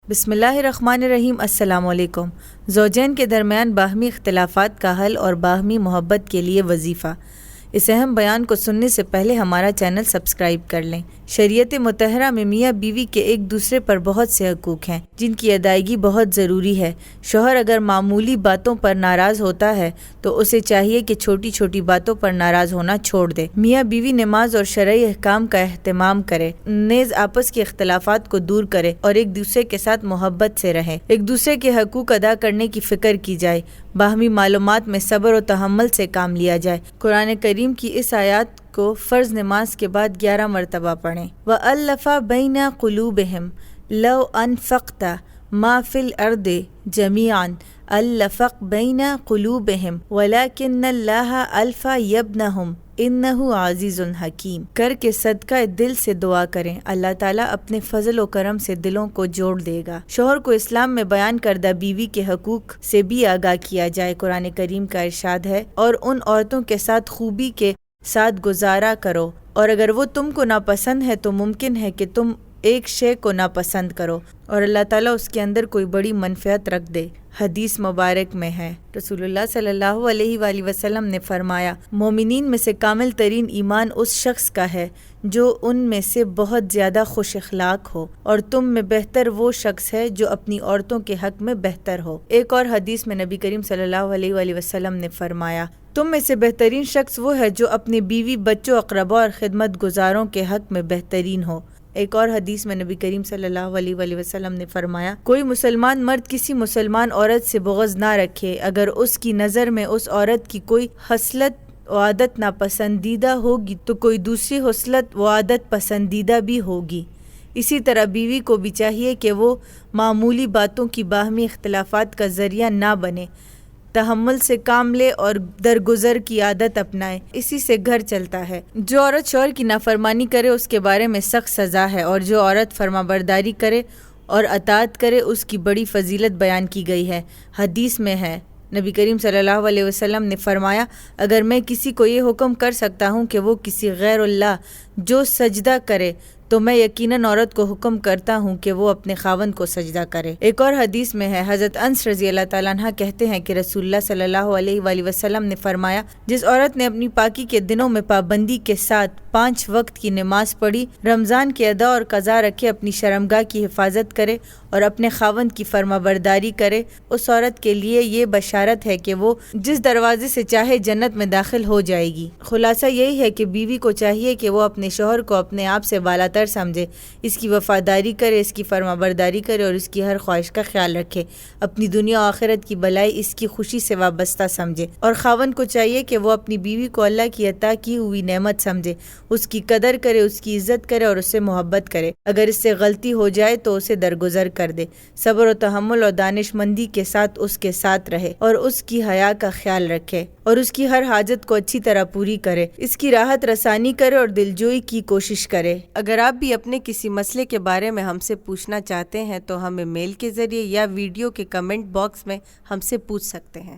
بسم اللہ الرحمن الرحیم۔ السلام علیکم۔ زوجین کے درمیان باہمی اختلافات کا حل اور باہمی محبت کے لیے وظیفہ۔ اس اہم بیان کو سننے سے پہلے ہمارا چینل سبسکرائب کر لیں۔ شریعت مطہرہ میں میاں بیوی کے ایک دوسرے پر بہت سے حقوق ہیں جن کی ادائیگی بہت ضروری ہے۔ شوہر اگر معمولی باتوں پر ناراض ہوتا ہے تو اسے چاہیے کہ چھوٹی چھوٹی باتوں پر ناراض ہونا چھوڑ دے۔ میاں بیوی نماز اور شرعی احکام کا اہتمام کرے، نیز آپس کے اختلافات کو دور کرے اور ایک دوسرے کے ساتھ محبت سے رہے۔ ایک دوسرے کے حقوق ادا کرنے کی فکر کی جائے، باہمی معلومات میں صبر و تحمل سے کام لیا جائے۔ قرآن کریم کی اس آیات کو فرض نماز کے بعد 11 مرتبہ پڑھیں۔ وَأَلَّفَ بَيْنَ قُلُوبِهِمْ لَوْ أَنفَقْتَ مَا فِي الْأَرْضِ جَمِيعًا أَلَّفَ بَيْنَ قُلُوبِهِمْ وَلَكِنَّ اللَّهَ أَلْفَ يَبْنَهُمْ انہ عزیز حکیم۔ کر کے صدقہ دل سے دعا کریں، اللہ تعالیٰ اپنے فضل و کرم سے دلوں کو جوڑ دے گا۔ شوہر کو اسلام میں بیان کردہ بیوی کے حقوق سے بھی آگاہ کیا جائے۔ قرآن کریم کا ارشاد ہے، اور ان عورتوں کے ساتھ خوبی کے ساتھ گزارا کرو، اور اگر وہ تم کو ناپسند ہے تو ممکن ہے کہ تم ایک شے کو ناپسند کرو اور اللہ تعالیٰ اس کے اندر کوئی بڑی منفعت رکھ دے۔ حدیث مبارک میں ہے، رسول اللہ صلی اللہ علیہ وآلہ وسلم نے فرمایا، مومنین میں سے کامل ترین ایمان اس شخص کا ہے جو ان میں سے بہت زیادہ خوش اخلاق ہو، اور تم میں بہتر وہ شخص ہے جو اپنی عورتوں کے حق میں بہتر ہو۔ ایک اور حدیث میں نبی کریم صلی اللہ علیہ وآلہ وسلم نے فرمایا، تم میں سے بہترین شخص وہ ہے جو اپنی بیوی، بچوں، اقرباء اور خدمت گزاروں کے حق میں بہترین ہو۔ ایک اور حدیث میں نبی کریم صلی اللہ علیہ وآلہ وسلم نے فرمایا، کوئی مسلمان مرد کسی مسلمان عورت سے بغض نہ رکھے، اگر اس کی نظر میں اس عورت کی کوئی خصلت و عادت ناپسندیدہ ہوگی تو کوئی دوسری خصلت و عادت پسندیدہ بھی ہوگی۔ اسی طرح بیوی کو بھی چاہیے کہ وہ معمولی باتوں کی باہمی اختلافات کا ذریعہ نہ بنے، تحمل سے کام لے اور درگزر کی عادت اپنائے، اسی سے گھر چلتا ہے۔ جو عورت شوہر کی نافرمانی کرے اس کے بارے میں سخت سزا ہے، اور جو عورت فرما برداری کرے اور اطاعت کرے اس کی بڑی فضیلت بیان کی گئی ہے۔ حدیث میں ہے، نبی کریم صلی اللہ علیہ وسلم نے فرمایا، اگر میں کسی کو یہ حکم کر سکتا ہوں کہ وہ کسی غیر اللہ جو سجدہ کرے تو میں یقیناً عورت کو حکم کرتا ہوں کہ وہ اپنے خاوند کو سجدہ کرے۔ ایک اور حدیث میں ہے، حضرت انس رضی اللہ تعالیٰ عنہ کہتے ہیں کہ رسول اللہ صلی اللہ علیہ وآلہ وسلم نے فرمایا، جس عورت نے اپنی پاکی کے دنوں میں پابندی کے ساتھ 5 وقت کی نماز پڑھی، رمضان کے ادا اور قضا رکھے، اپنی شرمگاہ کی حفاظت کرے اور اپنے خاوند کی فرما برداری کرے، اس عورت کے لیے یہ بشارت ہے کہ وہ جس دروازے سے چاہے جنت میں داخل ہو جائے گی۔ خلاصہ یہی ہے کہ بیوی کو چاہیے کہ وہ اپنے شوہر کو اپنے آپ سے بالاتر سمجھے، اس کی وفاداری کرے، اس کی فرما برداری کرے اور اس کی ہر خواہش کا خیال رکھے، اپنی دنیا و آخرت کی بھلائی اس کی خوشی سے وابستہ سمجھے، اور خاوند کو چاہیے کہ وہ اپنی بیوی کو اللہ کی عطا کی ہوئی نعمت سمجھے، اس کی قدر کرے، اس کی عزت کرے اور اس سے محبت کرے۔ اگر اس سے غلطی ہو جائے تو اسے درگزر کر دے، صبر و تحمل اور دانش مندی کے ساتھ اس کے ساتھ رہے اور اس کی حیا کا خیال رکھے اور اس کی ہر حاجت کو اچھی طرح پوری کرے، اس کی راحت رسانی کرے اور دلجوئی کی کوشش کرے۔ اگر آپ بھی اپنے کسی مسئلے کے بارے میں ہم سے پوچھنا چاہتے ہیں تو ہمیں میل کے ذریعے یا ویڈیو کے کمنٹ باکس میں ہم سے پوچھ سکتے ہیں۔